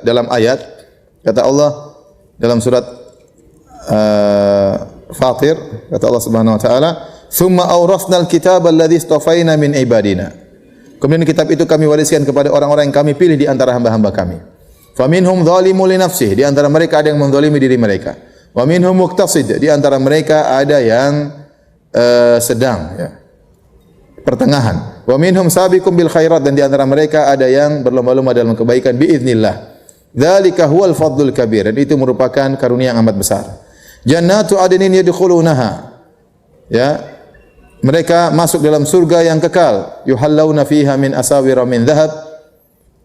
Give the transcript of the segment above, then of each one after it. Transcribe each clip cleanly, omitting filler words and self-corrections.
dalam ayat, kata Allah dalam surat Fatir, kata Allah Subhanahu wa taala, "Tsumma awrasnal kitaba alladzi istafaina min ibadina." Kemudian kitab itu kami wariskan kepada orang-orang yang kami pilih di antara hamba-hamba kami. Faminhum dzalimun li nafsihi, di antara mereka ada yang menzalimi diri mereka. Wa minhum muqtasid, di antara mereka ada yang sedang, ya, pertengahan. Wa minhum sabiqum bil khairat, dan di antara mereka ada yang berlomba-lomba dalam kebaikan biiznillah. Dzalika huwal fadlul kabir, dan itu merupakan karunia yang amat besar. Jannatu adnin yadkhulunaha, ya, mereka masuk dalam surga yang kekal. Yuhallawna fiha min asawira min dhahab,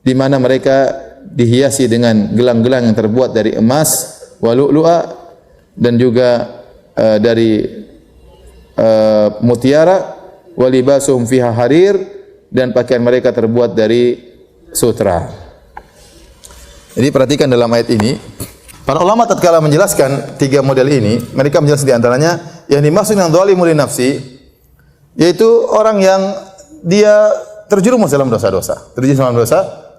di mana mereka dihiasi dengan gelang-gelang yang terbuat dari emas, wa lu'lu'a, dan juga dari mutiara, wa libasuhum fiha harir, dan pakaian mereka terbuat dari sutra. Jadi perhatikan dalam ayat ini, para ulama tatkala menjelaskan tiga model ini, mereka menjelaskan di antaranya yang dimaksud dengan dzalimun li nafsi, yaitu orang yang dia terjerumus dalam dosa-dosa. Terjerumus dalam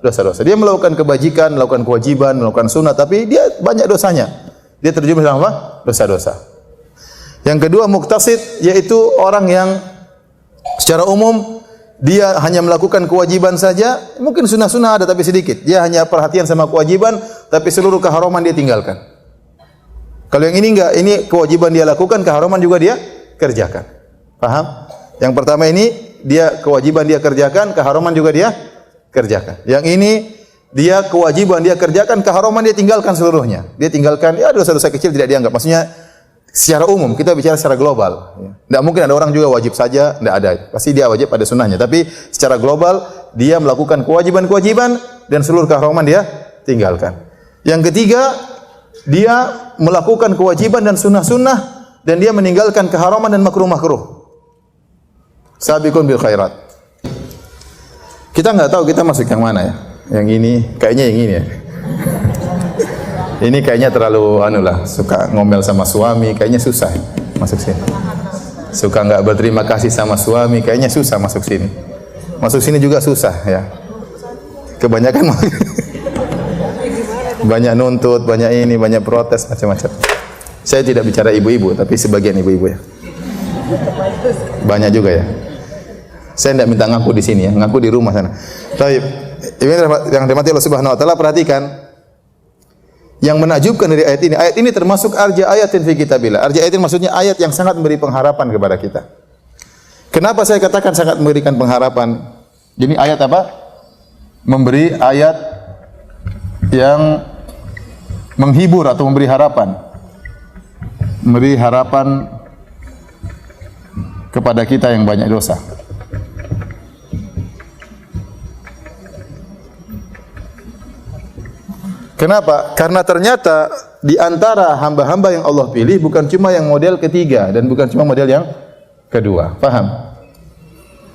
dosa-dosa. Dia melakukan kebajikan, melakukan kewajiban, melakukan sunat, tapi dia banyak dosanya. Dia terjerumus dalam apa? Dosa-dosa. Yang kedua muqtasid, yaitu orang yang secara umum dia hanya melakukan kewajiban saja, mungkin sunnah-sunnah ada tapi sedikit. Dia hanya perhatian sama kewajiban, tapi seluruh keharaman dia tinggalkan. Kalau yang ini enggak, ini kewajiban dia lakukan, keharaman juga dia kerjakan. Paham? Yang pertama ini dia kewajiban dia kerjakan, keharaman juga dia kerjakan. Yang ini dia kewajiban dia kerjakan, keharaman dia tinggalkan seluruhnya. Dia tinggalkan, ya dosa-dosa kecil tidak dianggap. Maksudnya secara umum, kita bicara secara global. Tidak mungkin ada orang juga wajib saja, tidak ada. Pasti dia wajib ada sunnahnya. Tapi secara global, dia melakukan kewajiban-kewajiban dan seluruh keharaman dia tinggalkan. Yang ketiga, dia melakukan kewajiban dan sunnah-sunnah dan dia meninggalkan keharaman dan makruh-makruh. Sabiqun bil khairat. Kita nggak tahu kita masuk yang mana ya. Yang ini, kayaknya yang ini ya. Ini kayaknya terlalu suka ngomel sama suami, kayaknya susah masuk sini. Suka nggak berterima kasih sama suami, kayaknya susah masuk sini. Masuk sini juga susah ya. Kebanyakan banyak nuntut, banyak ini, banyak protes macam-macam. Saya tidak bicara ibu-ibu, tapi sebagian ibu-ibu ya. Banyak juga ya. Saya tidak minta ngaku di sini ya, ngaku di rumah sana. Baik. Ini yang dirahmati Allah Subhanahu wa taala, perhatikan. Yang menakjubkan dari ayat ini termasuk arja ayatin fi kitabillah. Arja ayatin maksudnya ayat yang sangat memberi pengharapan kepada kita. Kenapa saya katakan sangat memberikan pengharapan? Jadi ayat apa? Memberi ayat yang menghibur atau memberi harapan. Memberi harapan kepada kita yang banyak dosa. Kenapa? Karena ternyata di antara hamba-hamba yang Allah pilih bukan cuma yang model ketiga dan bukan cuma model yang kedua. Paham?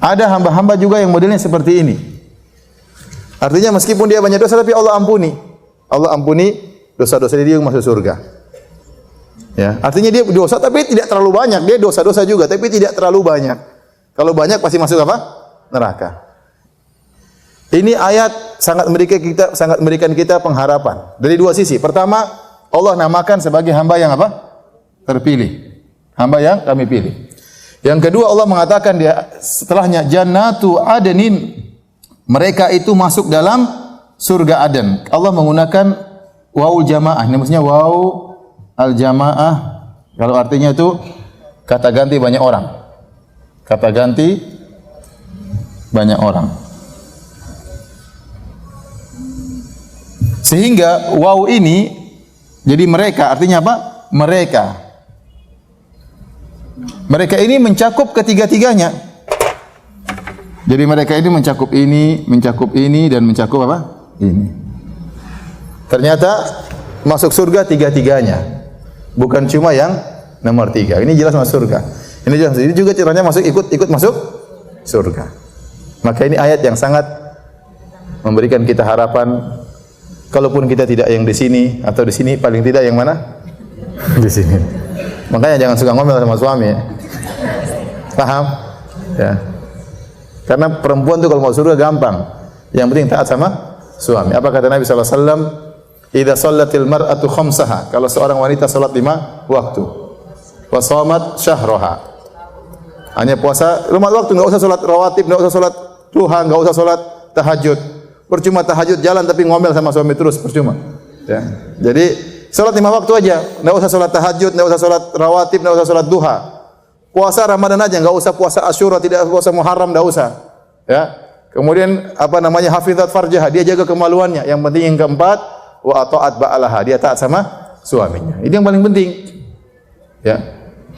Ada hamba-hamba juga yang modelnya seperti ini. Artinya meskipun dia banyak dosa tapi Allah ampuni. Allah ampuni dosa-dosa dia masuk surga. Ya, artinya dia dosa tapi tidak terlalu banyak. Dia dosa-dosa juga tapi tidak terlalu banyak. Kalau banyak pasti masuk apa? Neraka. Ini ayat sangat memberikan kita pengharapan dari dua sisi. Pertama, Allah namakan sebagai hamba yang apa? Terpilih. Hamba yang kami pilih. Yang kedua, Allah mengatakan dia setelahnya jannatu adnin. Mereka itu masuk dalam surga Aden. Allah menggunakan wawul jamaah. Ini maksudnya waw al jamaah. Kalau artinya itu kata ganti banyak orang. Kata ganti banyak orang. Sehingga waw ini jadi mereka, artinya apa? Mereka ini mencakup ketiga-tiganya. Jadi mereka ini mencakup ini dan mencakup apa? Ini. Ternyata masuk surga tiga-tiganya. Bukan cuma yang nomor 3. Ini jelas masuk surga. Ini juga caranya ikut masuk surga. Maka ini ayat yang sangat memberikan kita harapan. Kalaupun kita tidak yang di sini atau di sini, paling tidak yang mana? Di sini. Makanya jangan suka ngomel sama suami. Ya. Paham? Ya. Karena perempuan tuh kalau mau surga gampang. Yang penting taat sama suami. Apa kata Nabi sallallahu alaihi wasallam? idza shallatil mar'atu khamsaha, kalau seorang wanita salat 5 waktu. Wa shamat syahraha. Hanya puasa 5 waktu, enggak usah salat rawatib, enggak usah salat duha, enggak usah salat tahajud. Percuma tahajud jalan tapi ngomel sama suami terus, percuma. Ya. Jadi salat 5 waktu aja, enggak usah salat tahajud, enggak usah salat rawatib, enggak usah salat duha. Puasa Ramadan aja, enggak usah puasa Asyura, tidak puasa Muharram, enggak usah. Ya. Kemudian hafizat farjaha, dia jaga kemaluannya. Yang penting yang keempat, wa ata'at ba'alaha, dia taat sama suaminya. Ini yang paling penting. Ya.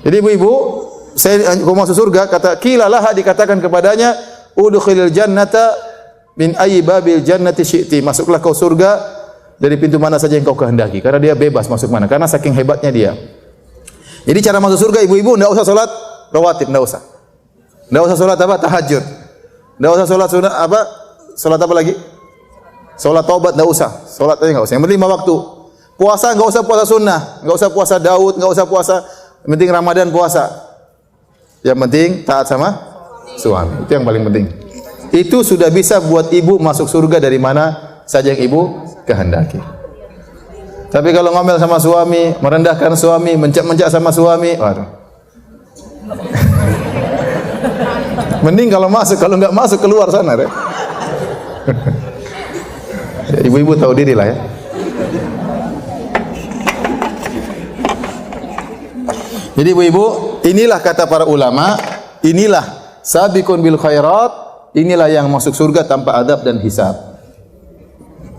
Jadi ibu-ibu, saya masuk surga, kata qilalaha, dikatakan kepadanya, udkhilil jannata min ayyi babil jannati syi'ti, masuklah kau surga dari pintu mana saja yang kau kehendaki, karena dia bebas masuk mana, karena saking hebatnya dia. Jadi cara masuk surga ibu-ibu enggak usah salat rawatib, enggak usah. Enggak usah salat tahajud. Enggak usah salat sunat salat apa lagi? Salat taubat enggak usah. Salat aja enggak usah. Yang penting 5 waktu. Puasa enggak usah puasa sunnah, enggak usah puasa Daud, enggak usah puasa, yang penting Ramadan puasa. Yang penting taat sama suami. Itu yang paling penting. Itu sudah bisa buat ibu masuk surga dari mana saja yang ibu kehendaki. Tapi kalau ngomel sama suami, merendahkan suami, mencak-mencak sama suami, waduh. Mending kalau masuk, kalau enggak masuk keluar sana deh. Ibu-ibu tahu diri lah ya. Jadi ibu-ibu, inilah kata para ulama, inilah sabiqun bil khairat, inilah yang masuk surga tanpa adab dan hisab.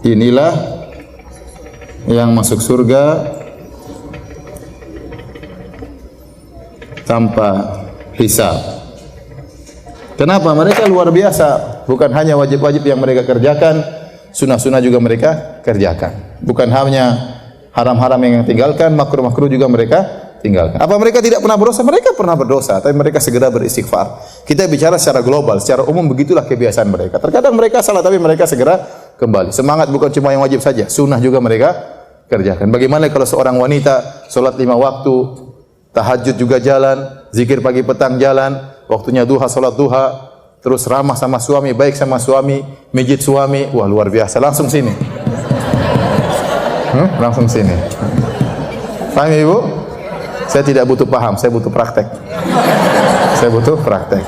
Inilah yang masuk surga tanpa hisab. Kenapa? Mereka luar biasa. Bukan hanya wajib-wajib yang mereka kerjakan, sunnah-sunnah juga mereka kerjakan. Bukan hanya haram-haram yang tinggalkan, makruh-makruh juga mereka tinggalkan. Apa mereka tidak pernah berdosa? Mereka pernah berdosa, tapi mereka segera beristighfar. Kita bicara secara global, secara umum begitulah kebiasaan mereka. Terkadang mereka salah, tapi mereka segera kembali. Semangat bukan cuma yang wajib saja, sunnah juga mereka kerjakan. Bagaimana kalau seorang wanita salat 5 waktu, tahajud juga jalan, zikir pagi petang jalan, waktunya duha salat duha, terus ramah sama suami, baik sama suami, mijit suami, wah luar biasa. Langsung sini. Langsung sini. Paham ibu? Saya tidak butuh paham, saya butuh praktek. Saya butuh praktek.